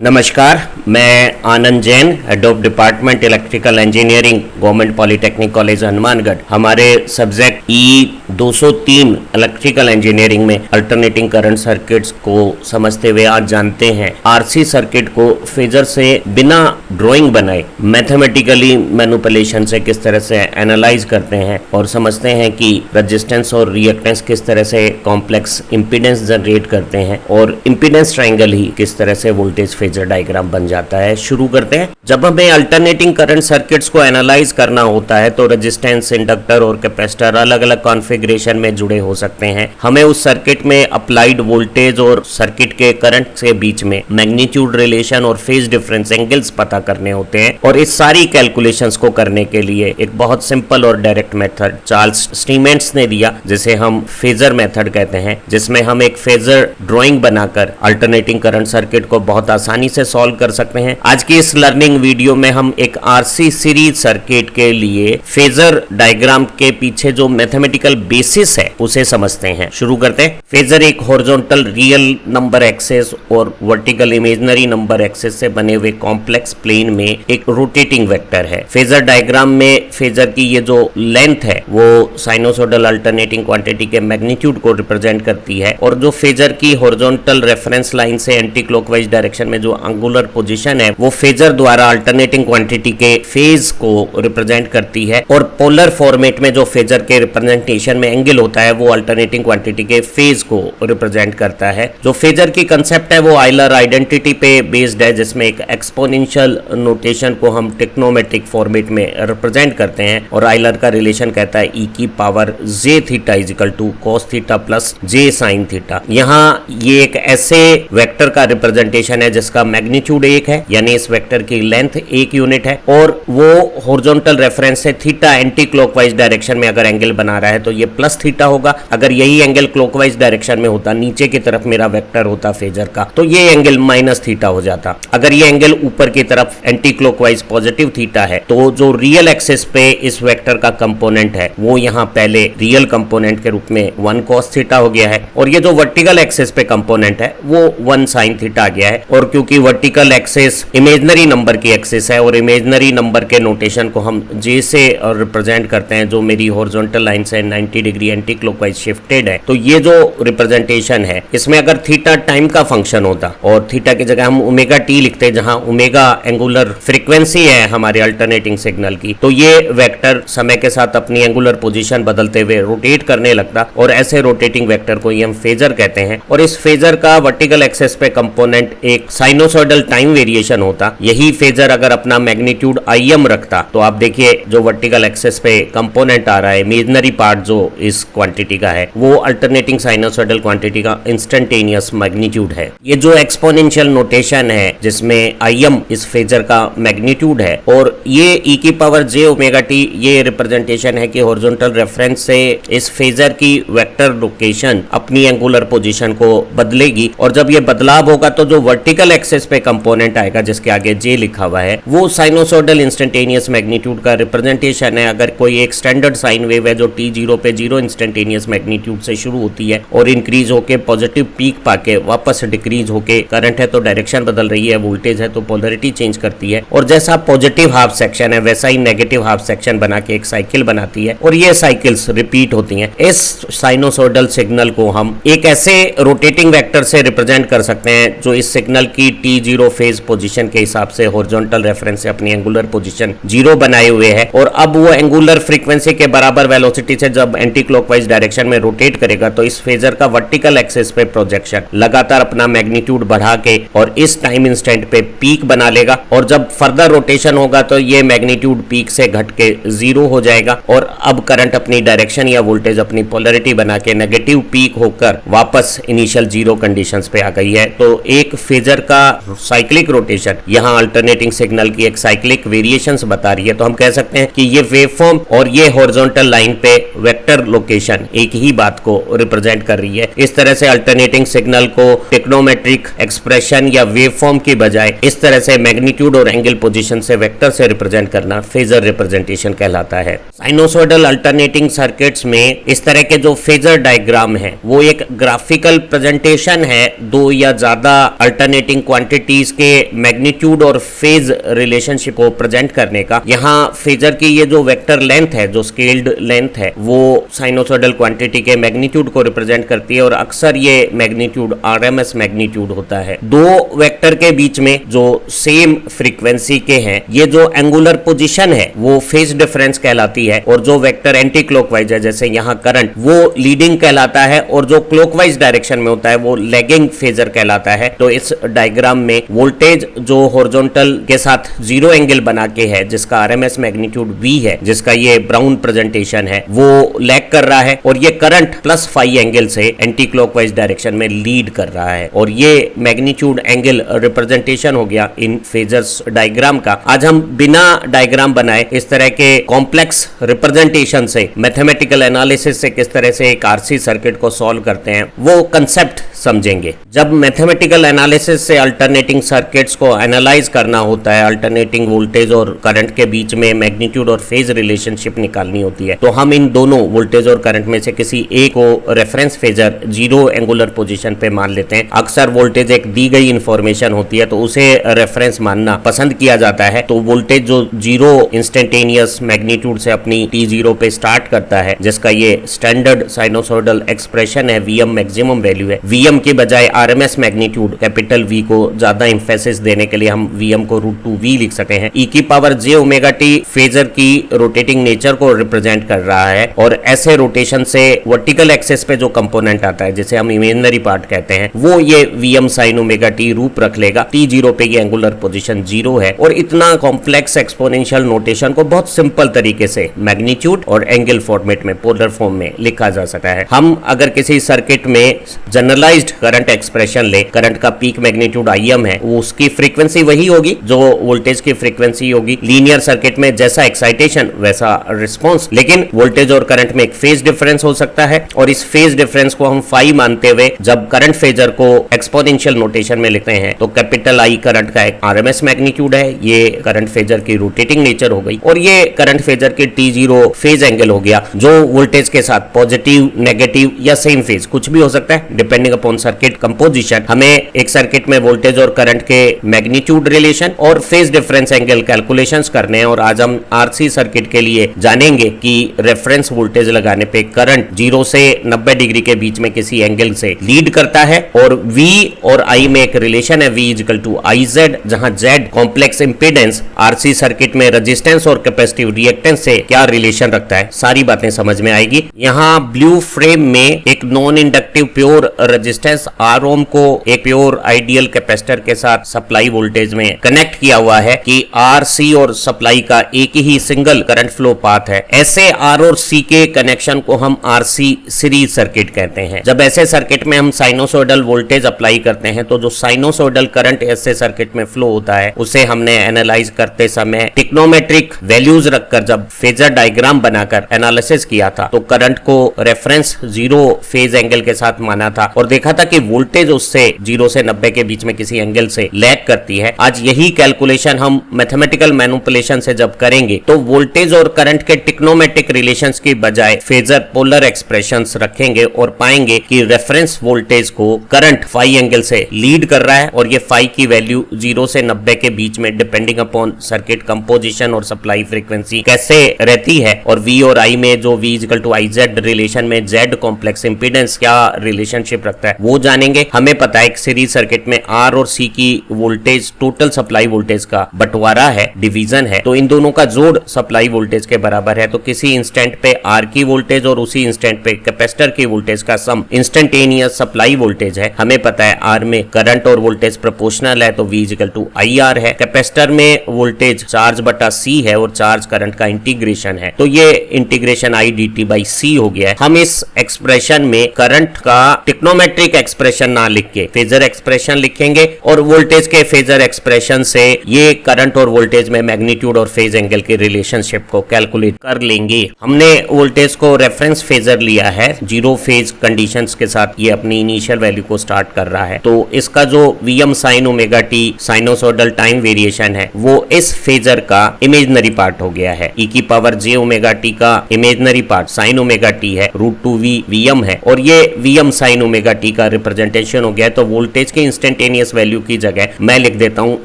नमस्कार, मैं Anand Jain, head of department electrical engineering, government polytechnic college Hanumangarh. हमारे सब्जेक्ट E203 इलेक्ट्रिकल इंजीनियरिंग में अल्टरनेटिंग करंट सर्किट्स को समझते हुए आज जानते हैं आरसी सर्किट को फेजर से बिना ड्राइंग बनाए मैथमेटिकली मैनिपुलेशन से किस तरह से एनालाइज करते हैं और समझते हैं कि रेजिस्टेंस और रिएक्टेंस किस तरह से कॉम्प्लेक्स इंपीडेंस जनरेट करते हैं और इंपीडेंस ट्रायंगल ही किस तरह से वोल्टेज फेजर डायग्राम बन जाता है। शुरू करते हैं। जब हमें अल्टरनेटिंग करंट सर्किट्स को एनालाइज करना होता है तो रेजिस्टेंस, इंडक्टर और कैपेसिटर अलग अलग कॉन्फ़िगरेशन में जुड़े हो सकते हैं। हमें उस सर्किट में अप्लाइड वोल्टेज और सर्किट के करंट के बीच में मैग्नीट्यूड रिलेशन और फेज डिफरेंस एंगल्स पता करने होते हैं और इस सारी कैलकुलेशंस को करने के लिए एक बहुत सिंपल और डायरेक्ट मेथड चार्ल्स स्टीमेंट्स ने दिया, जिसे हम फेजर मेथड कहते हैं, जिसमें हम एक फेजर ड्राइंग बनाकर अल्टरनेटिंग करंट सर्किट को बहुत आसानी से सॉल्व कर सकते हैं। आज की इस लर्निंग वीडियो में हम एक आरसी सीरीज सर्किट के लिए फेजर डायग्राम के पीछे जो मैथमेटिकल बेसिस है उसे समझते हैं। शुरू करते हैं। फेजर एक हॉरिजॉन्टल रियल नंबर एक्सिस और वर्टिकल इमेजिनरी नंबर एक्सिस से बने हुए कॉम्प्लेक्स प्लेन में एक रोटेटिंग वेक्टर है। फेजर डायग्राम में फेजर की ये जो लेंथ है वो साइनोसोडल अल्टरनेटिंग क्वांटिटी के मैग्नीट्यूड को रिप्रेजेंट करती है और जो फेजर की हॉरिजॉन्टल रेफरेंस लाइन से एंटी क्लॉकवाइज डायरेक्शन में जो एंगुलर पोजीशन है वो फेजर द्वारा अल्टरनेटिंग क्वांटिटी के फेज को रिप्रेजेंट करती है और पोलर फॉर्मेट में जो फेजर के रिप्रेजेंटेशन में एंगल होता है वो अल्टरनेटिंग क्वांटिटी के फेज को रिप्रेजेंट करता है। जो फेजर की कंसेप्ट है वो आयलर आइडेंटिटी पे बेस्ड है, जिसमें एक एक्सपोनेंशियल नोटेशन को हम ट्रिग्नोमेट्रिक फॉर्मेट में रिप्रेजेंट करते हैं और आयलर का रिलेशन कहता है e की power j theta is equal to cos theta plus j sin theta. यहाँ ये एक ऐसे वेक्टर का रिप्रेजेंटेशन है जिसका मैग्नीट्यूड 1 है, यानी इस वेक्टर की लेंथ 1 यूनिट है और वो हॉरिजॉन्टल रेफरेंस से थीटा एंटी क्लॉकवाइज डायरेक्शन में अगर एंगल बना रहा है तो ये प्लस थीटा होगा। अगर यही एंगल क्लॉकवाइज डायरेक्शन में होता, नीचे की तरफ मेरा वेक्टर होता फेजर का, तो ये एंगल माइनस थीटा हो जाता। अगर ये एंगल ऊपर की तरफ एंटी क्लॉकवाइज पॉजिटिव थीटा है तो जो रियल एक्सिस पे इस वेक्टर का कंपोनेंट है वो यहाँ पहले रियल कंपोनेंट के रूप में 1 cos थीटा हो गया है और ये जो वर्टिकल एक्सिस पे कंपोनेंट है वो 1 sin थीटा आ गया है। और क्योंकि वर्टिकल एक्सिस इमेजिनरी नंबर की एक्सिस है और इमेजिनरी नंबर के नोटेशन को हम जे से रिप्रेजेंट करते हैं, जो मेरी हॉरिजॉन्टल लाइन से 90 डिग्री एंटी क्लॉकवाइज शिफ्टेड है, तो ये जो रिप्रेजेंटेशन है इसमें अगर थीटा टाइम का फंक्शन होता और थीटा की जगह हम ओमेगा टी लिखते, जहां ओमेगा एंगुलर फ्रीक्वेंसी है हमारे अल्टरनेटिंग सिग्नल की, तो ये वेक्टर समय के साथ अपनी एंगुलर पोजीशन बदलते हुए रोटेट करने लगता और ऐसे रोटेटिंग वेक्टर को ही हम फेजर कहते हैं। और इस फेजर का वर्टिकल एक्सिस पे कंपोनेंट एक साइनोसॉइडल टाइम वेरिएशन होता। यही फेजर अगर अपना मैग्नीट्यूड Im रखता तो आप देखिए जो वर्टिकल एक्सिस पे कंपोनेंट आ रहा है, इमेजिनरी पार्ट जो इस क्वांटिटी का है वो अल्टरनेटिंग साइनोसॉइडल क्वांटिटी का इंस्टेंटेनियस मैग्नीट्यूड है। ये जो एक्सपोनेंशियल नोटेशन है जिसमें Im इस फेजर का मैग्नीट्यूड है और ये e की पावर j ओमेगा t ये रिप्रेजेंटेशन है कि हॉरिजॉन्टल रेफरेंस से इस फेजर की वेक्टर लोकेशन अपनी एंगुलर पोजीशन को बदलेगी और जब ये बदलाव होगा तो जो वर्टिकल एक्सिस पे कंपोनेंट आएगा जिसके आगे j लिखा हुआ है वो साइनोसॉइडल इंस्टेंटेनियस मैग्नीट्यूड का रिप्रेजेंटेशन है। अगर कोई एक स्टैंडर्ड साइन वेव है जो t0 पे 0 इंस्टेंटेनियस मैग्नीट्यूड से शुरू होती है और इंक्रीज होके पॉजिटिव पीक पाके वापस डिक्रीज होके करंट है तो डायरेक्शन बदल रही है, वोल्टेज है तो पोलरिटी चेंज करती है और जैसा पॉजिटिव हाफ सेक्शन है वैसा ही नेगेटिव हाफ सेक्शन बना के एक साइकिल बनाती है और ये साइकिल्स रिपीट होती हैं। इस साइनोसॉइडल सिग्नल को हम एक ऐसे रोटेटिंग वेक्टर से रिप्रेजेंट कर सकते हैं जो इस सिग्नल की t0 फेज पोजीशन के हिसाब से हॉरिजॉन्टल रेफरेंस से अपनी एंगुलर पोजीशन 0 बनाए हुए है और अब वो एंगुलर फ्रीक्वेंसी के बराबर वेलोसिटी से जब एंटी क्लॉकवाइज डायरेक्शन में रोटेट करेगा तो इस फेजर का वर्टिकल एक्सिस पे प्रोजेक्शन लगातार अपना मैग्नीट्यूड बढ़ा के और इस टाइम इंस्टेंट पे पीक बना लेगा और जब फर्दर रोटेशन होगा तो ये मैग्नीट्यूड पीक से घट के 0 हो जाएगा और अब करंट अपनी डायरेक्शन या वोल्टेज अपनी पोलरिटी बना के नेगेटिव पीक होकर वापस इनिशियल 0 कंडीशंस पे आ गई है। तो एक फेजर का साइक्लिक रोटेशन यहाँ अल्टरनेटिंग सिग्नल की एक साइक्लिक वेरिएशंस बता रही है। तो हम कह सकते हैं कि ये वेवफॉर्म और ये हॉरिजॉन्टल लाइन पे वेक्टर लोकेशन एक ही बात को रिप्रेजेंट कर रही है। इस तरह से अल्टरनेटिंग सिग्नल को ट्रिग्नोमेट्रिक एक्सप्रेशन या वेवफॉर्म की बजाय इस तरह से मैग्नीट्यूड मैग्नीट्यूड और एंगल पोजीशन से वेक्टर से रिप्रेजेंट करना फेजर रिप्रेजेंटेशन कहलाता है। साइनोसॉइडल अल्टरनेटिंग सर्किट्स में इस तरह के जो फेजर डायग्राम है वो एक ग्राफिकल प्रेजेंटेशन है दो या ज्यादा अल्टरनेटिंग क्वांटिटीज के मैग्नीट्यूड और फेज रिलेशनशिप को प्रेजेंट करने का। यहाँ फेजर की ये जो वेक्टर लेंथ है, जो स्केल्ड लेंथ है, वो साइनोसॉइडल क्वांटिटी के मैग्नीट्यूड को रिप्रेजेंट करती है और अक्सर ये मैग्नीट्यूड आरएमएस मैग्नीट्यूड होता है। दो वेक्टर के बीच में जो सेम फ्रीक्वेंसी के हैं, ये जो एंगुलर पोजीशन है वो फेज डिफरेंस कहलाती है और जो वेक्टर एंटी क्लॉकवाइज है जैसे यहाँ करंट, वो लीडिंग कहलाता है और जो क्लॉकवाइज डायरेक्शन में होता है वो लैगिंग फेजर कहलाता है। तो इस डायग्राम में वोल्टेज जो हॉरिजॉन्टल के साथ जीरो एंगल बना के है, जिसका आरएमएस मैग्नीट्यूड V है, जिसका ये ब्राउन प्रेजेंटेशन है, वो लैग कर रहा है और ये करंट प्लस फाई एंगल से एंटी क्लॉकवाइज डायरेक्शन में लीड कर रहा है और ये मैग्नीट्यूड एंगल रिप्रेजेंटेशन हो गया इन फेजर्स डायग्राम का। आज हम बिना डायग्राम बनाए इस तरह के कॉम्प्लेक्स रिप्रेजेंटेशन से, मैथमेटिकल एनालिसिस से किस तरह से एक आरसी सर्किट को सॉल्व करते हैं वो कंसेप्ट समझेंगे। जब मैथमेटिकल एनालिसिस से अल्टरनेटिंग सर्किट्स को एनालाइज करना होता है, अल्टरनेटिंग वोल्टेज और करंट के बीच में मैग्नीट्यूड और फेज रिलेशनशिप निकालनी होती है, तो हम इन दोनों वोल्टेज और करंट में से किसी एक को reference phasor zero angular position पे मान लेते हैं। अक्सर वोल्टेज एक दी गई इंफॉर्मेशन होती है तो उसे रेफरेंस मानना पसंद किया जाता है। तो वोल्टेज जो जीरो इंस्टेंटेनियस मैग्नीट्यूड से अपनी T0 पे स्टार्ट करता है, जिसका ये स्टैंडर्ड साइनोसॉइडल एक्सप्रेशन है, Vm मैक्सिमम वैल्यू है। Vm की बजाय आरएमएस मैग्नीट्यूड कैपिटल V को ज्यादा इंफेसिस देने के लिए हम Vm को √2V लिख सकते हैं। e की power j omega t phasor की रोटेटिंग नेचर को रिप्रेजेंट कर रहा है और ऐसे रोटेशन से वर्टिकल एक्सिस पे जो कंपोनेंट आता है, जिसे हम इमेजिनरी पार्ट कहते हैं, वो ये Vm साइन ओमेगा t रूप रख लेगा। T0 पे ये एंगुलर पोजीशन 0 है और इतना कॉम्प्लेक्स एक्सपोनेंशियल नोटेशन को बहुत सिंपल तरीके से मैग्नीट्यूड और एंगल फॉर्मेट में, पोलर फॉर्म में लिखा जा सकता है। हम अगर किसी सर्किट में जनरलाइज्ड करंट एक्सप्रेशन ले, करंट का पीक मैग्नीट्यूड Im है, वो उसकी फ्रीक्वेंसी वही होगी जो वोल्टेज की फ्रीक्वेंसी होगी। लीनियर सर्किट में जैसा एक्साइटेशन वैसा रिस्पॉन्स, लेकिन वोल्टेज और करंट में एक फेज डिफरेंस हो सकता है और इस फेज डिफरेंस को हम फाई मानते हुए जब करंट फेजर को एक्सपोनेंशियल नोटेशन में लिखते हैं तो कैपिटल I करंट का एक आरएमएस मैग्नीट्यूड है, ये करंट फेजर की रोटेटिंग नेचर हो गई और ये करंट फेजर की T0 फेज एंगल हो गया, जो वोल्टेज के साथ पॉजिटिव, नेगेटिव या सेम फेज कुछ भी हो सकता है डिपेंडिंग अपॉन सर्किट कंपोजिशन। हमें एक सर्किट में वोल्टेज और करंट के मैग्नीट्यूड रिलेशन और फेज डिफरेंस एंगल कैलकुलेशंस करने हैं और आज हम आरसी सर्किट के लिए जानेंगे कि रेफरेंस वोल्टेज लगाने पे करंट 0 से 90 डिग्री के बीच में किसी एंगल से लीड करता है और V और I में एक रिलेशन है, V इक्वल टू IZ, जहां Z complex impedance RC circuit में रेजिस्टेंस और कैपेसिटिव रिएक्टेंस से क्या रिलेशन रखता है, सारी बातें समझ में आएगी। यहाँ ब्लू फ्रेम में एक non inductive pure resistance R ओम को एक प्योर आइडियल कैपेसिटर के साथ सप्लाई वोल्टेज में कनेक्ट किया हुआ है कि RC और सप्लाई का एक ही सिंगल करंट फ्लो पाथ है। ऐसे R और C के कनेक्शन को हम RC सीरीज सर्किट कहते हैं। जब ऐसे सर्किट में हम साइनोसॉइडल वोल्टेज अप्लाई करते हैं तो जो साइनोसॉइडल करंट ऐसे सर्किट में फ्लो होता है उसे हमने एनालाइज करते समय टिक्नोमेट्रिक वैल्यूज रखकर जब फेजर डायग्राम बनाकर एनालिसिस किया था तो करंट को रेफरेंस 0 फेज एंगल के साथ माना था और देखा था कि वोल्टेज उससे 0 से 90 के बीच में किसी एंगल से लैग करती है। आज यही कैलकुलेशन हम मैथमेटिकल मैनिपुलेशन से जब करेंगे तो वोल्टेज और करंट के टिक्नोमेट्रिक रिलेशंस की बजाय फेजर पोलर एक्सप्रेशंस रखेंगे और पाएंगे कि रेफरेंस वोल्टेज को करंट फाई एंगल से लीड कर रहा है और ये फाई की वैल्यू 0 से 90 के बीच में डिपेंडिंग अपॉन सर्किट कंपोजिशन और सप्लाई फ्रीक्वेंसी कैसे रहती है और V और I में जो V equal to IZ relation में Z कॉम्प्लेक्स इंपीडेंस क्या रिलेशनशिप रखता है वो जानेंगे। हमें पता है एक सीरीज सर्किट में R और C की वोल्टेज टोटल सप्लाई वोल्टेज का बंटवारा है, डिवीजन है, तो इन दोनों का जोड़ सप्लाई वोल्टेज के बराबर है। तो किसी इंस्टेंट पे R की वोल्टेज और उसी इंस्टेंट पे कैपेसिटर की वोल्टेज का सम इंस्टेंटेनियस सप्लाई वोल्टेज है। हमें पता है R में करंट और वोल्टेज प्रोपोर्शनल है तो V इक्वल टू IR है। कैपेसिटर में वोल्टेज चार्ज बटा C है और चार्ज करंट का इंटीग्रेशन है तो ये integration I dt by C हो गया है। हम इस एक्सप्रेशन में करंट का टिक्नोमेट्रिक न्यूमेरिक एक्सप्रेशन ना लिख के फेजर एक्सप्रेशन लिखेंगे और वोल्टेज के फेजर एक्सप्रेशन से ये करंट और वोल्टेज में मैग्नीट्यूड और फेज एंगल की रिलेशनशिप को कैलकुलेट कर लेंगे। हमने वोल्टेज को रेफरेंस फेजर लिया है, जीरो फेज कंडीशंस के साथ ये अपनी इनिशियल वैल्यू को स्टार्ट कर रहा है। तो इसका जो Vm sin omega T sinusoidal time variation है वो इस फेजर का इमेजनरी पार्ट हो गया है। e की पावर j ओमेगा टी का imaginary part sine omega T है, √2v Vm है और ये Vm sin ओमेगा टी का रिप्रेजेंटेशन हो गया। तो वोल्टेज के इंस्टेंटेनियस वैल्यू की जगह मैं लिख देता हूं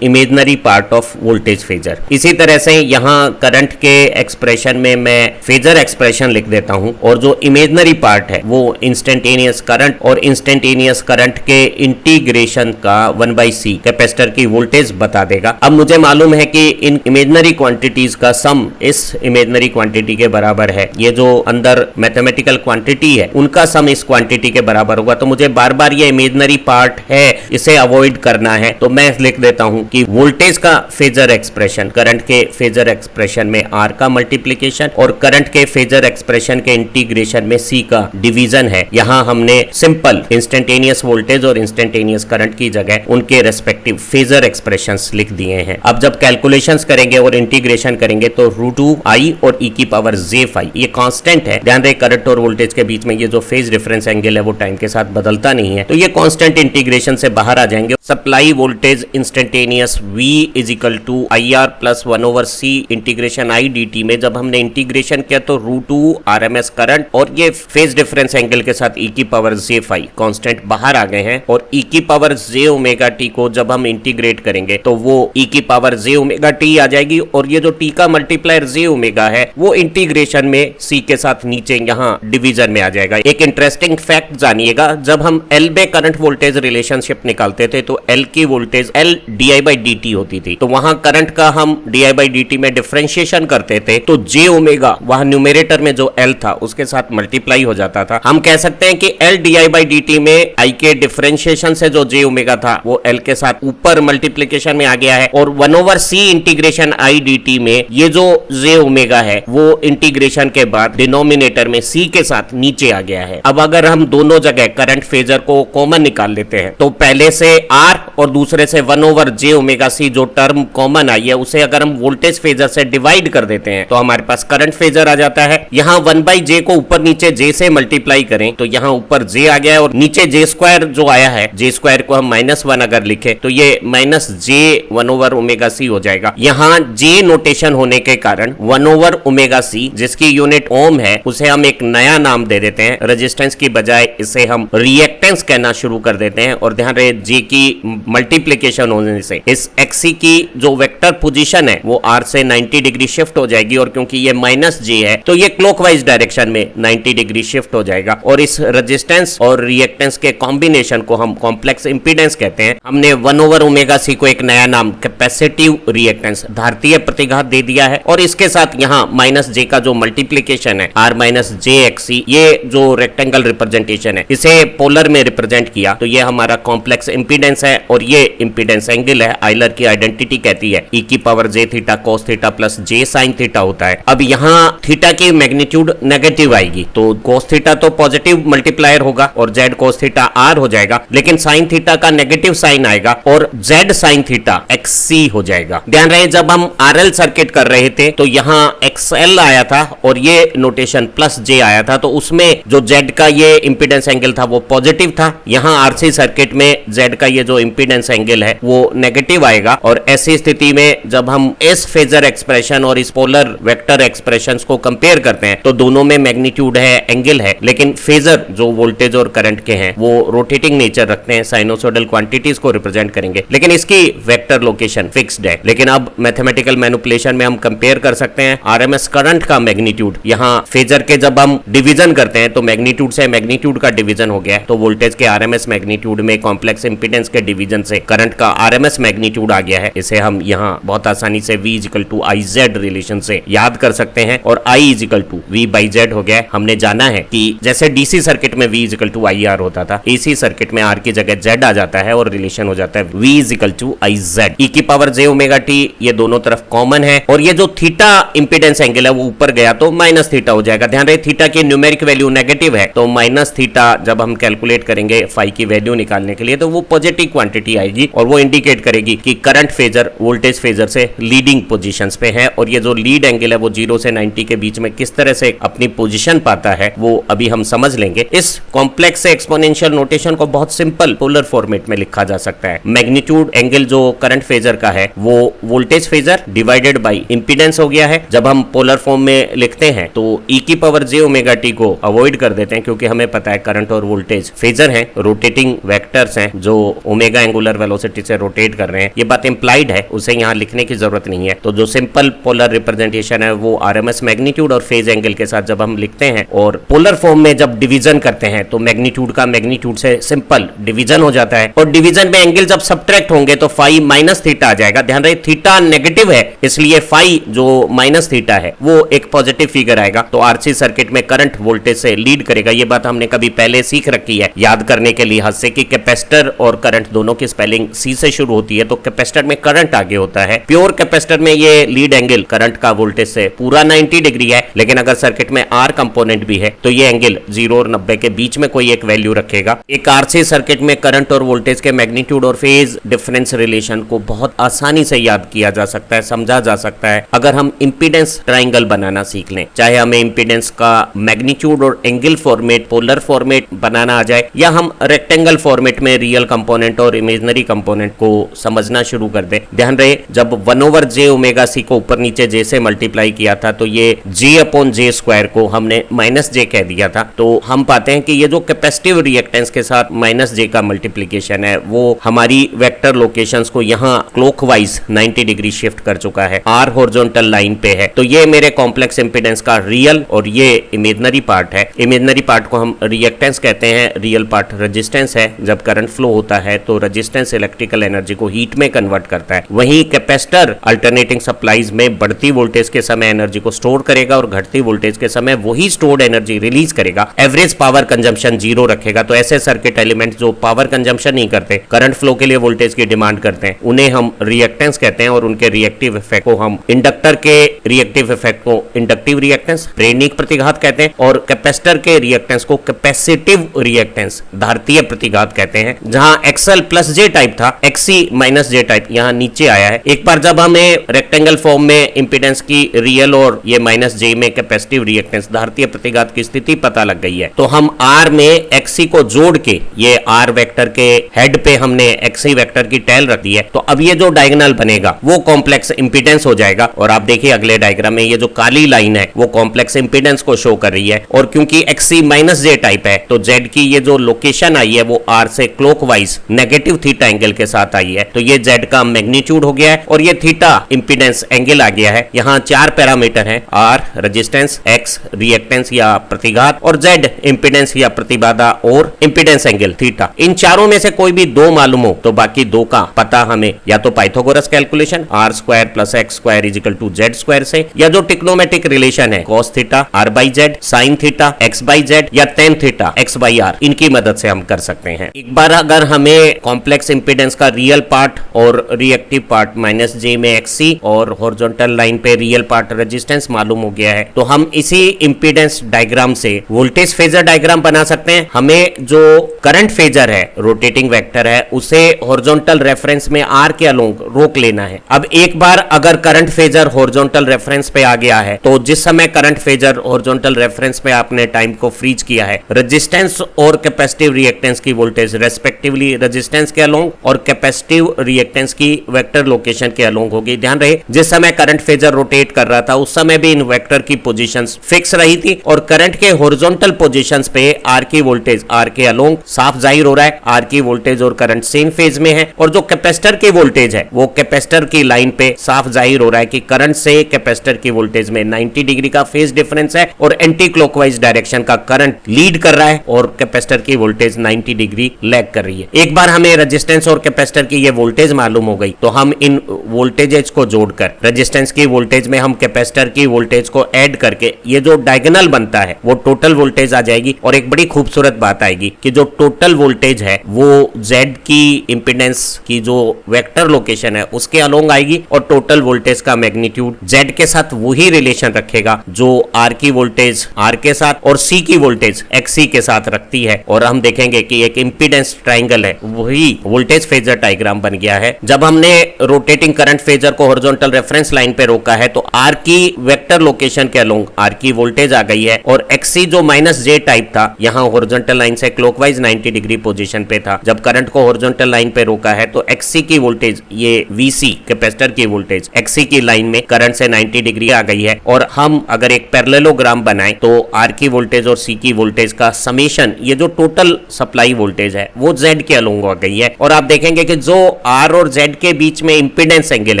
imaginary part of voltage phasor. इसी तरह से यहां करंट के एक्सप्रेशन में मैं फेजर एक्सप्रेशन लिख देता हूं और जो इमेजनरी पार्ट है वो इंस्टेंटेनियस करंट और इंस्टेंटेनियस करंट के इंटीग्रेशन का 1/c कैपेसिटर की वोल्टेज बता देगा। अब मुझे मालूम है कि इन इमेजनरी क्वांटिटीज का सम इस इमेजनरी क्वांटिटी के बराबर है। ये जो अंदर मैथमेटिकल क्वांटिटी है उनका सम इस क्वांटिटी के बराबर होगा। तो मुझे बार बार ये इमेजनरी पार्ट है इसे अवॉइड करना है, तो मैं लिख देता हूं कि वोल्टेज का फेजर एक्सप्रेशन करंट के फेजर एक्सप्रेशन में r का मल्टीप्लिकेशन और करंट के फेजर एक्सप्रेशन के इंटीग्रेशन में c का डिवीजन है। यहां हमने सिंपल इंस्टेंटेनियस वोल्टेज और इंस्टेंटेनियस करंट की जगह उनके रेस्पेक्टिव फेजर एक्सप्रेशंस लिख दिए हैं। अब जब कैलकुलेशंस करेंगे और इंटीग्रेशन करेंगे तो √2i और e की पावर j∅ ये कांस्टेंट है। ध्यान रहे करंट और वोल्टेज के बीच में ये जो फेज डिफरेंस एंगल है वो टाइम के साथ बदलता नहीं है, तो ये कांस्टेंट इंटीग्रेशन से बाहर आ जाएंगे। Supply voltage instantaneous v is equal to IR plus 1/c integration i dt में जब हमने इंटीग्रेशन किया तो √2 RMS करंट और ये फेज डिफरेंस एंगल के साथ e की पावर j∅ कांस्टेंट बाहर आ गए हैं और e की पावर j ओमेगा t को जब हम इंटीग्रेट करेंगे तो वो e की पावर j ओमेगा t आ जाएगी और ये जो t का मल्टीप्लायर j ओमेगा है वो इंटीग्रेशन में c के साथ नीचे यहाँ डिवीजन में आ जाएगा। एक इंटरेस्टिंग फैक्ट जानिएगा, जब हम L में करंट वोल्टेज रिलेशनशिप निकालते थे तो L की वोल्टेज L di/dt होती थी, तो वहां करंट का हम di/dt में डिफरेंशिएशन करते थे तो j ओमेगा वहां न्यूमरेटर में जो L था उसके साथ मल्टीप्लाई हो जाता था। हम कह सकते हैं कि L di/dt में I के डिफरेंशिएशन से जो j ओमेगा था वो L के साथ ऊपर मल्टीप्लिकेशन में आ गया है और 1/c इंटीग्रेशन i dt में ये जो j ओमेगा है वो इंटीग्रेशन के बाद डिनोमिनेटर में c के साथ नीचे आ गया है। अब अगर हम दोनों जगह करंट फेजर को कॉमन निकाल लेते हैं तो पहले से r और दूसरे से 1/j ओमेगा c जो टर्म कॉमन आई है उसे अगर हम वोल्टेज फेजर से डिवाइड कर देते हैं तो हमारे पास करंट फेजर आ जाता है। यहाँ 1/j को ऊपर नीचे j से मल्टीप्लाई करें तो यहाँ ऊपर j आ गया है और नीचे j² जो आया है j² को हम -1 अगर लिखे तो ये -j1/ωc हो जाएगा। यहाँ j नोटेशन होने के कारण 1/ωc जिसकी यूनिट ओम है उसे हम एक नया नाम दे देते हैं। रेजिस्टेंस की बजाय इसे हम रिएक्टेंस कहना शुरू कर देते हैं और ध्यान रहे j की मल्टीप्लिकेशन होने से इस xc की जो वेक्टर पोजीशन है वो r से 90 डिग्री शिफ्ट हो जाएगी और क्योंकि ये -j है तो ये क्लॉकवाइज डायरेक्शन में 90 डिग्री शिफ्ट हो जाएगा और इस रेजिस्टेंस और रिएक्टेंस के कॉम्बिनेशन को हम कॉम्प्लेक्स इंपीडेंस कहते हैं। हमने 1/ωc को एक नया नाम कैपेसिटिव रिएक्टेंस धारतीय प्रतिघात दे दिया है और इसके साथ यहाँ -j का जो मल्टीप्लिकेशन है r-jxc ये जो रेक्टेंगल रिप्रेजेंटेशन है इसे पोलर में रिप्रेजेंट किया तो ये हमारा कॉम्प्लेक्स इंपीडेंस है और ये इंपीडेंस एंगल है। आयलर की आइडेंटिटी कहती है e की power j theta cos theta plus j sin theta होता है। अब यहाँ थीटा की मैग्नीट्यूड नेगेटिव आएगी तो cos थीटा तो पॉजिटिव मल्टीप्लायर होगा और z cos थीटा r हो जाएगा, लेकिन sin थीटा का नेगेटिव साइन आएगा और z sin थीटा xc हो जाएगा। ध्यान रहे जब हम RL सर्किट कर रहे थे तो यहाँ XL आया था और ये नोटेशन प्लस j आया था तो उसमें जो z का ये इंपीडेंस एंगल था वो पॉजिटिव था। यहाँ RC सर्किट में z का ये जो इंपीडेंस एंगल है वो नेगेटिव आएगा और ऐसी स्थिति में जब हम इस फेजर एक्सप्रेशन और इस पोलर वेक्टर एक्सप्रेशंस को कंपेयर करते हैं तो दोनों में मैग्नीट्यूड है, एंगल है, लेकिन फेजर जो वोल्टेज और करंट के हैं वो रोटेटिंग नेचर रखते हैं, साइनोसोडल क्वांटिटीज को रिप्रेजेंट करेंगे, लेकिन इसकी वेक्टर लोकेशन फिक्स्ड है। लेकिन अब मैथमेटिकल मैनिपुलेशन में हम कंपेयर कर सकते हैं आरएमएस करंट का मैग्नीट्यूड। यहाँ फेजर के जब हम डिवीजन करते हैं तो मैग्नीट्यूड से मैग्नीट्यूड का डिवीजन हो गया है तो वोल्टेज के आरएमएस मैग्नीट्यूड में कॉम्प्लेक्स इंपीडेंस के डिवीजन से करंट का आरएमएस मैग्नीट्यूड आ गया है। इसे हम यहाँ बहुत आसानी से V equal to IZ relation से याद कर सकते हैं और I इक्वल टू V/Z हो गया है। हमने जाना है कि जैसे डीसी सर्किट में V इक्वल टू IR होता था, एसी सर्किट में R की जगह Z आ जाता है और रिलेशन हो जाता है V equal to IZ। e की पावर j ओमेगा t ये दोनों तरफ कॉमन है और ये जो थीटा इंपीडेंस एंगल है वो ऊपर गया तो माइनस थीटा हो जाएगा। ध्यान रहे थीटा की न्यूमेरिक वैल्यू नेगेटिव है तो माइनस थीटा जब हम कैलकुलेट कैलकुलेट करेंगे फाई की वैल्यू निकालने के लिए, तो वो पॉजिटिव क्वांटिटी आएगी और वो इंडिकेट करेगी कि करंट फेजर वोल्टेज फेजर से लीडिंग पोजीशंस पे है। और ये जो लीड एंगल है वो 0 से 90 के बीच में किस तरह से अपनी पोजीशन पाता है वो अभी हम समझ लेंगे। इस कॉम्प्लेक्स से एक्सपोनेंशियल नोटेशन को बहुत सिंपल पोलर फॉर्मेट में लिखा जा सकता है। मैग्नीट्यूड एंगल जो करंट फेजर का है वो voltage phasor divided by impedance हो गया है। जब हम पोलर फॉर्म में लिखते हैं तो e की पावर j ओमेगा t को अवॉइड कर देते हैं, क्योंकि हमें पता है करंट और वोल्टेज फेजर हैं, रोटेटिंग वेक्टर्स हैं जो ओमेगा एंगुलर वेलोसिटी से रोटेट कर रहे हैं। ये बात इंप्लाइड है, उसे यहाँ लिखने की जरूरत नहीं है। तो जो सिंपल पोलर रिप्रेजेंटेशन है वो आरएमएस मैग्नीट्यूड और फेज एंगल के साथ जब हम लिखते हैं और पोलर फॉर्म में जब डिवीजन करते हैं तो मैग्नीट्यूड का मैग्नीट्यूड से सिंपल डिवीजन हो जाता है, और डिवीजन में एंगल जब सब्ट्रैक्ट होंगे तो फाई माइनस थीटा आ जाएगा। ध्यान रहे थीटा नेगेटिव है, इसलिए फाई जो माइनस थीटा है वो एक पॉजिटिव फिगर आएगा। तो आरसी सर्किट में करंट वोल्टेज से लीड करेगा। ये बात हमने कभी पहले सीख रखी है याद करने के लिहाज से कि कैपेसिटर और करंट दोनों की स्पेलिंग सी से शुरू होती है, तो कैपेसिटर में करंट आगे होता है। प्योर कैपेसिटर में ये लीड एंगल करंट का वोल्टेज से पूरा 90 डिग्री है, लेकिन अगर सर्किट में आर कंपोनेंट भी है तो ये एंगल 0 और 90 के बीच में कोई एक वैल्यू रखेगा। एक आरसी सर्किट में करंट और वोल्टेज के मैग्नीट्यूड और फेज डिफरेंस रिलेशन को बहुत आसानी से याद किया जा सकता है, समझा जा सकता है अगर हम इंपीडेंस ट्राइंगल बनाना सीख लें। चाहे हमें इंपीडेंस का मैग्नीट्यूड और एंगल फॉर्मेट पोलर फॉर्मेट बनाना आ जाए, या हम रेक्टेंगल फॉर्मेट में रियल कंपोनेंट और इमेजिनरी कंपोनेंट को समझना शुरू कर दें। ध्यान रहे जब 1/j ओमेगा सी को ऊपर नीचे j से मल्टीप्लाई किया था तो ये j/j² को हमने -j कह दिया था। तो हम पाते हैं कि ये जो कैपेसिटिव रिएक्टेंस के साथ -j का मल्टीप्लीकेशन है वो हमारी वेक्टर लोकेशंस को यहाँ क्लॉकवाइज 90 डिग्री शिफ्ट कर चुका है, आर हॉरिजॉन्टल लाइन पे है। तो ये मेरे कॉम्प्लेक्स इंपीडेंस का रियल और ये इमेजिनरी पार्ट है। इमेजिनरी पार्ट को हम रिएक्टेंस कहते हैं, रियल पार्ट रेजिस्टेंस है। जब करंट फ्लो होता है तो रेजिस्टेंस इलेक्ट्रिकल एनर्जी को हीट में कन्वर्ट करता है। वहीं कैपेसिटर अल्टरनेटिंग सप्लाईज में बढ़ती वोल्टेज के समय एनर्जी को स्टोर करेगा और घटती वोल्टेज के समय वही स्टोर्ड एनर्जी रिलीज करेगा। एवरेज पावर कंजम्पशन 0 रखेगा। तो ऐसे सर्किट एलिमेंट जो पावर कंजम्पशन नहीं करते, करंट फ्लो के लिए वोल्टेज की डिमांड करते हैं, उन्हें हम रिएक्टेंस कहते हैं, और उनके रिएक्टिव इफेक्ट को हम इंडक्टर के रिएक्टिव इफेक्ट को इंडक्टिव रिएक्टेंस प्रेरणिक प्रतिघात कहते हैं, और कैपेसिटर के रिएक्टेंस को कैपेसिटिव रिएक्टेंस धारतीय प्रतिघात कहते हैं। जहां XL प्लस J टाइप था, XC माइनस J टाइप यहां नीचे आया है। एक बार जब हमें रेक्टेंगल फॉर्म में इंपीडेंस की रियल और ये -j में कैपेसिटिव रिएक्टेंस धारतीय प्रतिघात की स्थिति पता लग गई है, तो हम R में XC को जोड़ के ये R वेक्टर के हेड पे हमने XC वेक्टर की टेल रख दी है। तो अब ये जो डायगोनल बनेगा वो कॉम्प्लेक्स इंपीडेंस हो जाएगा। और आप देखिए अगले डायग्राम में ये जो काली लाइन है वो कॉम्प्लेक्स इंपीडेंस को शो कर रही है, और क्योंकि XC -j टाइप है तो Z की ये जो लोकेशन आई है वो R से क्लॉकवाइज नेगेटिव थीटा एंगल के साथ आई है। तो ये Z का मैग्नीट्यूड हो गया है और ये थीटा इंपीडेंस एंगल आ गया है। यहाँ 4 पैरामीटर हैं, R रेजिस्टेंस, X रिएक्टेंस या प्रतिघात, और Z इंपीडेंस या प्रतिबाधा और इंपीडेंस एंगल थीटा। इन चारों में से कोई भी 2 मालूम हो तो बाकी 2 का पता हमें या तो Pythagoras calculation R² + X² = Z² से, या जो टिक्नोमेट्रिक रिलेशन है cos theta R/Z, sin theta X/Z या tan थीटा X/R, इनकी मदद से हम कर सकते हैं। एक बार अगर हमें कॉम्प्लेक्स इंपीडेंस का रियल पार्ट और रिएक्टिव पार्ट -j में XC और हॉरिजॉन्टल लाइन पे रियल पार्ट रेजिस्टेंस मालूम हो गया है, तो हम इसी इंपीडेंस डायग्राम से वोल्टेज फेजर डायग्राम बना सकते हैं। हमें जो करंट फेजर है, रोटेटिंग वेक्टर है, उसे हॉरिजॉन्टल रेफरेंस में R के अलोंग रोक लेना है। अब एक बार अगर करंट फेजर हॉरिजॉन्टल रेफरेंस पे आ गया है तो जिस समय करंट फेजर हॉरिजॉन्टल रेफरेंस पे आपने टाइम को फ्रीज किया है, रेजिस्टेंस और कैपेसिटिव रिएक्टेंस की वोल्टेज रेस्पेक्टिवली रेजिस्टेंस के अलोंग और कैपेसिटिव रिएक्टेंस की वेक्टर लोकेशन के अलोंग होगी। ध्यान रहे जिस समय करंट फेजर रोटेट कर रहा था उस समय भी इन वेक्टर की पोजीशंस फिक्स रही थी, और करंट के हॉरिजॉन्टल पोजीशंस पे R की वोल्टेज R के अलोंग साफ जाहिर हो रहा है। R की वोल्टेज और करंट सेम फेज में है, और जो कैपेसिटर की वोल्टेज है वो कैपेसिटर की लाइन पे साफ जाहिर हो रहा है कि करंट से कैपेसिटर की वोल्टेज में 90 डिग्री का फेज डिफरेंस है, और एंटी क्लॉकवाइज डायरेक्शन का करंट लीड कर रहा है और कैपेसिटर की वोल्टेज 90 डिग्री लैग कर रही है। एक बार हमें रेजिस्टेंस और कैपेसिटर की ये वोल्टेज मालूम हो गई तो हम इन वोल्टेजेस को जोड़कर रेजिस्टेंस की वोल्टेज में हम कैपेसिटर की वोल्टेज को ऐड करके ये जो डायगोनल बनता है वो टोटल वोल्टेज आ जाएगी। और एक बड़ी खूबसूरत बात आएगी कि जो टोटल वोल्टेज है वो Z की इंपीडेंस की जो वेक्टर लोकेशन है उसके अलोंग आएगी और टोटल वोल्टेज का मैग्नीट्यूड Z के साथ वही रिलेशन रखेगा जो R की वोल्टेज R के साथ और C की वोल्टेज XC के साथ रखती है। और हम देखेंगे कि एक इंपीडेंस ट्राइंगल है वही वोल्टेज फेजर डायग्राम बन गया है। जब हमने रोटेटिंग करंट फेजर को हॉरिजॉन्टल रेफरेंस लाइन पे रोका है तो R की वेक्टर लोकेशन के अलोंग R की वोल्टेज आ गई है और XC जो -J टाइप था यहाँ हॉरिजॉन्टल लाइन से क्लॉकवाइज 90 डिग्री पोजीशन पे था। जब करंट को हॉरिजॉन्टल लाइन पे रोका है तो XC की वोल्टेज ये VC कैपेसिटर की वोल्टेज XC की लाइन में करंट से 90 डिग्री आ गई है। और हम अगर एक पैरेललोग्राम बनाएं तो R की वोल्टेज और C की वोल्टेज का समेशन ये जो टोटल सप्लाई वोल्टेज है वो Z के अलोंग आ गई है। और आप देखेंगे कि जो R और Z के बीच में इंपीडेंस एंगल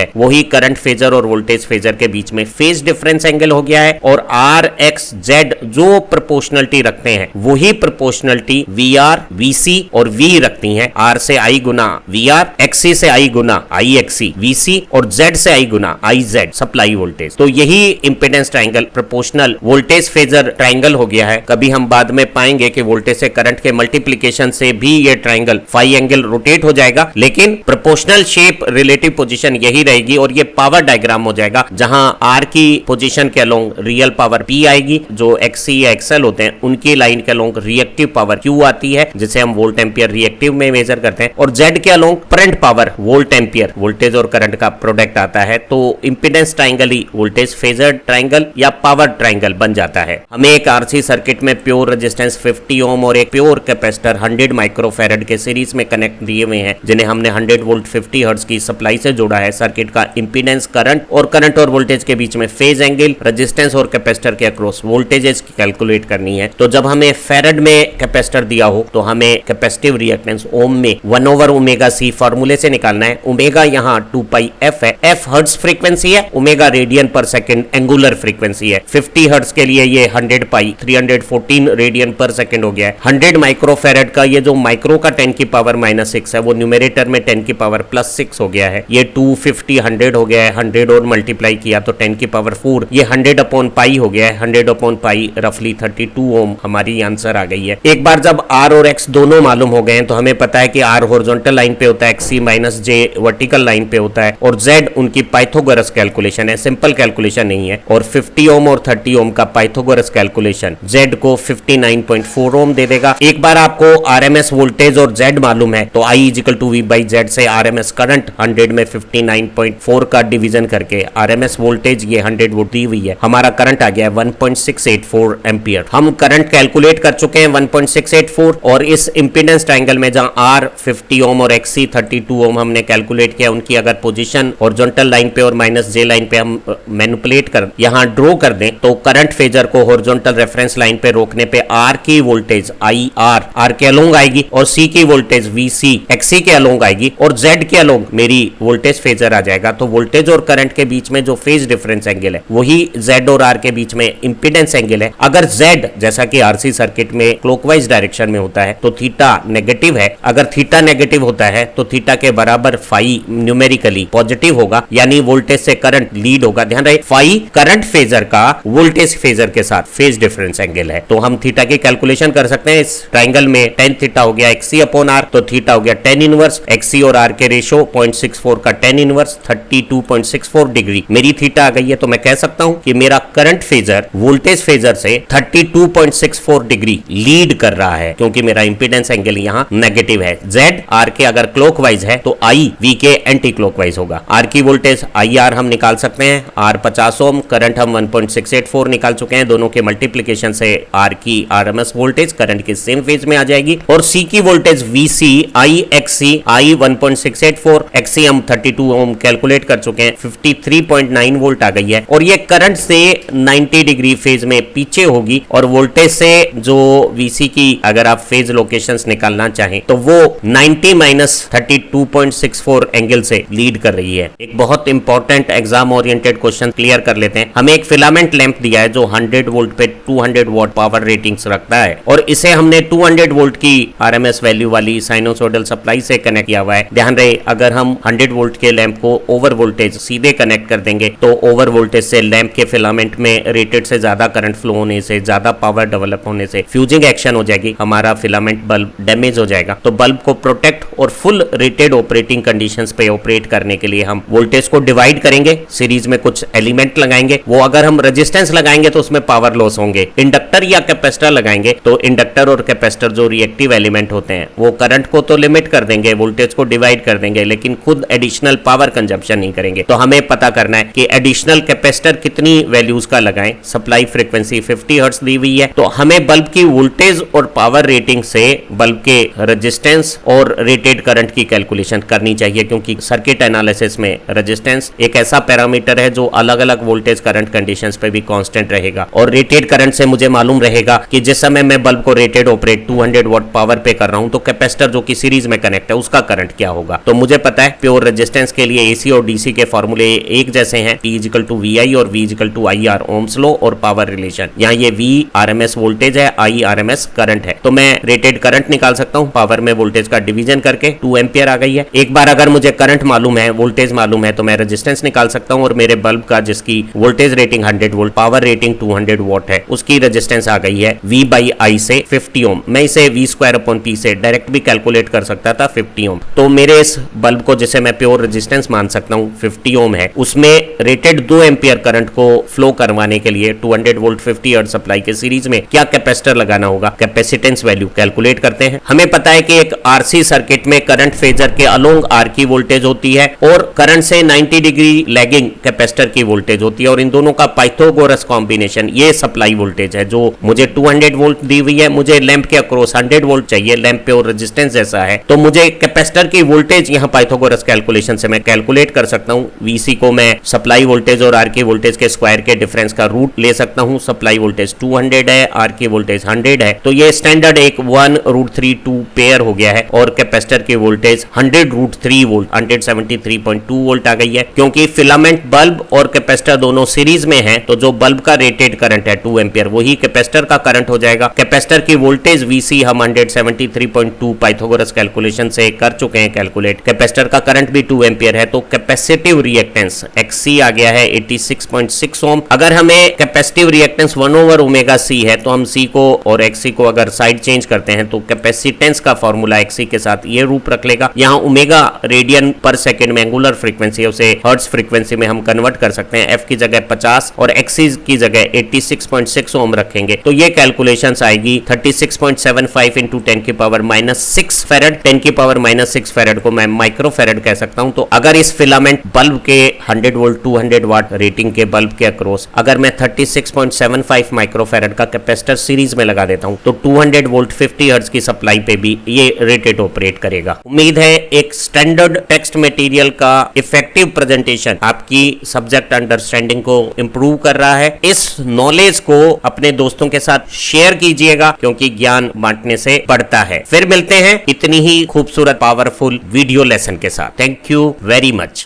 है वही करंट फेजर और वोल्टेज फेजर के बीच में फेज डिफरेंस एंगल हो गया है। और R X Z जो प्रोपोर्शनलिटी रखते हैं वही प्रोपोर्शनलिटी VR VC और V रखती हैं। R से I गुना VR, XC से I गुना IXC VC और Z से I Guna IZ supply voltage. तो यही impedance triangle proportional voltage phasor triangle हो गया है। कभी हम बाद में पाएंगे कि वोल्टेज से करंट के मल्टीप्लिकेशन से भी ये ट्रायंगल फाई एंगल रोटेट हो जाएगा, लेकिन प्रोपोर्शनल शेप रिलेटिव पोजीशन यही रहेगी और ये पावर डायग्राम हो जाएगा जहां R की पोजीशन के अलोंग रियल पावर P आएगी, जो XC या XL होते हैं उनकी लाइन के अलोंग रिएक्टिव पावर Q आती है जिसे हम वोल्ट एम्पियर रिएक्टिव में मेजर करते हैं। और Z के along current power volt ampere voltage और करंट का प्रोडक्ट आता है। तो इंपीडेंस ट्रायंगल ही वोल्टेज फेजर ट्रायंगल या पावर ट्रायंगल बन जाता है। हमें एक RC सर्किट में प्योर रेजिस्टेंस 50 ओम और एक प्योर कैपेसिटर 100 माइक्रोफैरड के सीरीज में कनेक्ट दिए हुए हैं जिन्हें हमने 100 वोल्ट 50 हर्ट्ज की सप्लाई से जोड़ा है। सर्किट का इंपीडेंस करंट और वोल्टेज के बीच में फेज एंगल, रेजिस्टेंस और कैपेसिटर के अक्रॉस वोल्टेजेस की कैलकुलेट करनी है। तो जब हमें फैरड में कैपेसिटर दिया हो तो हमें कैपेसिटिव रिएक्टेंस ओम में 1/ओमेगा C फॉर्मूले से निकालना है। ओमेगा यहाँ 2 पाई f है, f हर्ट्ज फ्रीक्वेंसी है, ओमेगा रेडियन पर सेकंड एंगुलर फ्रीक्वेंसी है। 50 हर्ट्ज के लिए ये 100 पाई 314 रेडियन पर सेकंड हो गया है। 100 माइक्रोफैरड का ये जो माइक्रो का 10 की पावर -6 है वो न्यूमरेटर में 10 की पावर +6 हो गया है। ये 250 100 हो गया है, 100 और मल्टीप्लाई किया तो 10 की पावर 4, ये 100 अपॉन पाई हो गया है। 100 अपॉन पाई रफली 32 ओम हमारी आंसर आ गई है। एक बार जब R और X दोनों मालूम हो गए हैं तो हमें पता है कि R हॉरिजॉन्टल लाइन पे होता है, XC -J वर्टिकल लाइन पे होता है और Z उनकी पाइथागोरस कैलकुलेशन है, सिंपल कैलकुलेशन नहीं है। और 50 ओम और 30 ओम का पाइथागोरस कैलकुलेशन Z को 59.4 ओम दे देगा। एक बार आपको RMS वोल्टेज और Z मालूम है तो I = V/Z से RMS करंट 100 में 59.4 का डिवीजन करके RMS वोल्टेज ये 100 वोल्ट दी हुई है, हमारा करंट आ गया है 1.684 एम्पियर। हम करंट कैलकुलेट कर चुके हैं 1.684 और इस इंपीडेंस ट्रायंगल में जहां R 50 ओम और XC 32 ओम हमने कैलकुलेट किया, उनकी अगर पोजीशन हॉरिजॉन्टल लाइन पे और -J लाइन पे हम मैनिपुलेट कर यहां ड्रॉ कर दें तो करंट फेजर को हॉरिजॉन्टल रेफरेंस लाइन पे रोकने पे R की वोल्टेज R के अलोंग आएगी और C की वोल्टेज VC XC के अलोंग आएगी और Z के अलोंग मेरी वोल्टेज फेजर आ जाएगा। तो वोल्टेज और करंट के बीच में जो फेज डिफरेंस एंगल है वही Z और R के बीच में इंपीडेंस एंगल है। अगर Z जैसा कि RC सर्किट में क्लॉकवाइज डायरेक्शन में होता है तो थीटा नेगेटिव है, अगर थीटा नेगेटिव होता है तो थीटा के बराबर फाई न्यूमेरिकली पॉजिटिव होगा, यानी वोल्टेज से करंट लीड होगा। ध्यान रहे फाई करंट फेजर का वोल्टेज फेजर के साथ फेज डिफरेंस एंगल है। तो हम थीटा की कैलकुलेशन कर सकते हैं। इस ट्रायंगल में tan थीटा हो गया XC अपॉन R, तो थीटा हो गया tan इनवर्स XC और R के रेशो 0.64 का tan इनवर्स 32.64 डिग्री मेरी थीटा आ गई है। तो मैं कह सकता हूं कि मेरा करंट फेजर वोल्टेज फेजर से 32.64 डिग्री लीड कर रहा है क्योंकि मेरा इंपीडेंस एंगल यहाँ नेगेटिव है। Z R के अगर क्लॉकवाइज है तो I V के एंटी क्लॉकवाइज होगा। R की वोल्टेज IR हम निकाल सकते हैं, R 50 ओम, करंट हम 1.684 निकाल चुके हैं, दोनों के मल्टीप्लिकेशन से R की RMS वोल्टेज करंट के सेम फेज में आ जाएगी। और C की voltage VC I XC I 1.684 XC हम 32 ओम कैलकुलेट कर चुके हैं, 53.9 वोल्ट आ गई है और ये करंट से 90 डिग्री फेज में पीछे होगी और वोल्टेज से जो VC की अगर आप फेज लोकेशंस निकालना चाहें तो वो 90 - 32.64 एंगल से लीड कर रही है। एक बहुत important exam oriented question clear कर लेते हैं। हमें एक फिलामेंट लैंप दिया है जो 100 वोल्ट पे 200 वॉट पावर रेटिंग्स रखता है और इसे हमने 200 वोल्ट की RMS वैल्यू वाली साइनोसोडल सप्लाई से कनेक्ट किया हुआ है। ध्यान रहे अगर हम 100 वोल्ट के लैंप को ओवर वोल्टेज सीधे कनेक्ट कर देंगे तो ओवर वोल्टेज से लैंप के फिलामेंट में रेटेड से ज्यादा करंट फ्लो होने से, ज्यादा पावर डेवलप होने से फ्यूजिंग एक्शन हो जाएगी, हमारा फिलामेंट बल्ब डैमेज हो जाएगा। तो बल्ब को प्रोटेक्ट और फुल रेटेड ऑपरेटिंग कंडीशंस पे ऑपरेट करने के लिए हम वोल्टेज को डिवाइड करेंगे, सीरीज में कुछ एलिमेंट लगाएंगे, वो अगर हम रेजिस्टेंस लगाएंगे तो उसमें पावर लॉस होंगे। इंडक्टर या कैपेसिटर लगाएंगे तो इंडक्टर और कैपेसिटर जो रिएक्टिव एलिमेंट होते हैं वो करंट को तो लिमिट कर देंगे, वोल्टेज को डिवाइड कर देंगे, लेकिन खुद एडिशनल पावर कंजप्शन नहीं करेंगे। तो हमें पता करना है कि एडिशनल कैपेसिटर कितनी वैल्यूज का लगाएं। सप्लाई फ्रीक्वेंसी 50 हर्ट्ज दी हुई है, तो हमें बल्ब की वोल्टेज और पावर रेटिंग से बल्ब के रेजिस्टेंस और रेटेड करंट की कैलकुलेशन करनी चाहिए, क्योंकि सर्किट एनालिसिस में रेजिस्टेंस एक ऐसा पैरामीटर है जो अलग अलग वोल्टेज करंट कंडीशंस पे भी कांस्टेंट रहेगा। और रेटेड करंट से मुझे मालूम रहेगा कि जिस समय मैं बल्ब को रेटेड ऑपरेट 200 वॉट पावर पे कर रहा हूं तो कैपेसिटर जो कि सीरीज में कनेक्ट है उसका करंट क्या होगा। तो मुझे पता है प्योर रेजिस्टेंस के लिए एसी और डीसी के फॉर्मूले एक जैसे हैं, P = VI और V = IR, ओम्स लॉ और पावर रिलेशन। यहाँ ये V RMS वोल्टेज है, I RMS करंट है। तो मैं रेटेड करंट निकाल सकता हूँ पावर में वोल्टेज का डिवीजन करके, 2 एम्पियर आ गई है। एक बार अगर मुझे करंट मालूम है, वोल्टेज मालूम है, तो मैं रेजिस्टेंस निकाल सकता हूँ और मेरे बल्ब का जिसकी voltage rating 100 volt, power rating 200 what है, उसकी रेजिस्टेंस आ गई है V/I से 50 ओम। मैं इसे V²/P से डायरेक्ट भी कैलकुलेट कर सकता था, 50 ओम। तो मेरे इस बल्ब को जिसे मैं प्योर रेजिस्टेंस मान सकता हूँ 50 ओम है, उसमें रेटेड 2 एम्पियर करंट को फ्लो करवाने के लिए 200 वोल्ट 50 हर्ट्ज सप्लाई के सीरीज में क्या कैपेसिटर लगाना होगा, कैपेसिटेंस वैल्यू कैलकुलेट करते हैं। हमें पता है कि एक आरसी सर्किट में करंट फेजर के अलोंग आर की वोल्टेज होती है और करंट से 90 डिग्री लैगिंग कैपेसिटर की वोल्टेज होती है, और इन दोनों का पाइथागोरस कॉम्बिनेशन ये सप्लाई वोल्टेज है जो मुझे 200 वोल्ट दी हुई है। मुझे लैंप के अक्रॉस 100 वोल्ट चाहिए, लैंप प्योर रेजिस्टेंस जैसा है, तो मुझे कैपेसिटर की वोल्टेज यहाँ पाइथागोरस कैलकुलेशन से मैं कैलकुलेट कर सकता हूँ। वीसी को मैं सप्लाई वोल्टेज और आर की वोल्टेज के स्क्वायर के डिफरेंस का रूट ले सकता हूँ। सप्लाई वोल्टेज 200 है, आर की वोल्टेज 100 है, तो ये स्टैंडर्ड एक 1√32 पेयर हो गया है। और कैपेसिटर की वोल्टेज 100√3 वोल्ट 173.2 वोल्ट आ गई है। क्योंकि फिलामेंट बल्ब और कैपेसिटर दोनों सीरीज में है, तो जो बल्ब का रेटेड करंट है 2 एम्पियर वही कैपेसिटर का करंट हो जाएगा। कैपेसिटर की वोल्टेज वीसी हम 173.2 पाइथागोरस कैलकुलेशन से कर चुके हैं कैलकुलेट। कैपेसिटर का करंट भी 2 एम्पियर है, तो कैपेसिटिव रिएक्टेंस XC आ गया है 86.6 ओम। अगर हमें कैपेसिटिव रिएक्टेंस 1/ω/C है, तो हम C को और XC को अगर साइड चेंज करते हैं तो कैपेसिटेंस का फॉर्मूला XC के साथ ये रूप रख लेगा। यहाँ ओमेगा रेडियन पर सेकेंड में एंगुलर फ्रीक्वेंसी है, उसे हर्ट्ज फ्रीक्वेंसी में हम कन्वर्ट कर सकते हैं। F की जगह 50 और XC की जगह 86.6 ओम रखेंगे, तो ये कैलकुलेशंस आएगी 36.75 × 10⁻⁻6 फेरेड। 10⁻⁻6 फेरेड को मैं माइक्रो फेरेड कह सकता हूं। तो अगर इस फिलामेंट बल्ब के 100 वोल्ट 200 वाट रेटिंग के बल्ब के अक्रॉस अगर मैं 36.75 माइक्रो फेरेड का कैपेसिटर सीरीज में लगा देता हूं, तो 200 वोल्ट 50 हर्ट्ज की सप्लाई पे भी ये रेटेड ऑपरेट करेगा। उम्मीद है एक स्टैंडर्ड टेक्स्ट मटेरियल का इफेक्टिव प्रेजेंटेशन आपकी सब्जेक्ट अंडरस्टैंडिंग को इंप्रूव कर रहा है। इस नॉलेज को अपने दोस्तों के साथ शेयर कीजिएगा, क्योंकि ज्ञान बांटने से बढ़ता है। फिर मिलते हैं इतनी ही खूबसूरत पावरफुल वीडियो लेसन के साथ। Thank you very much.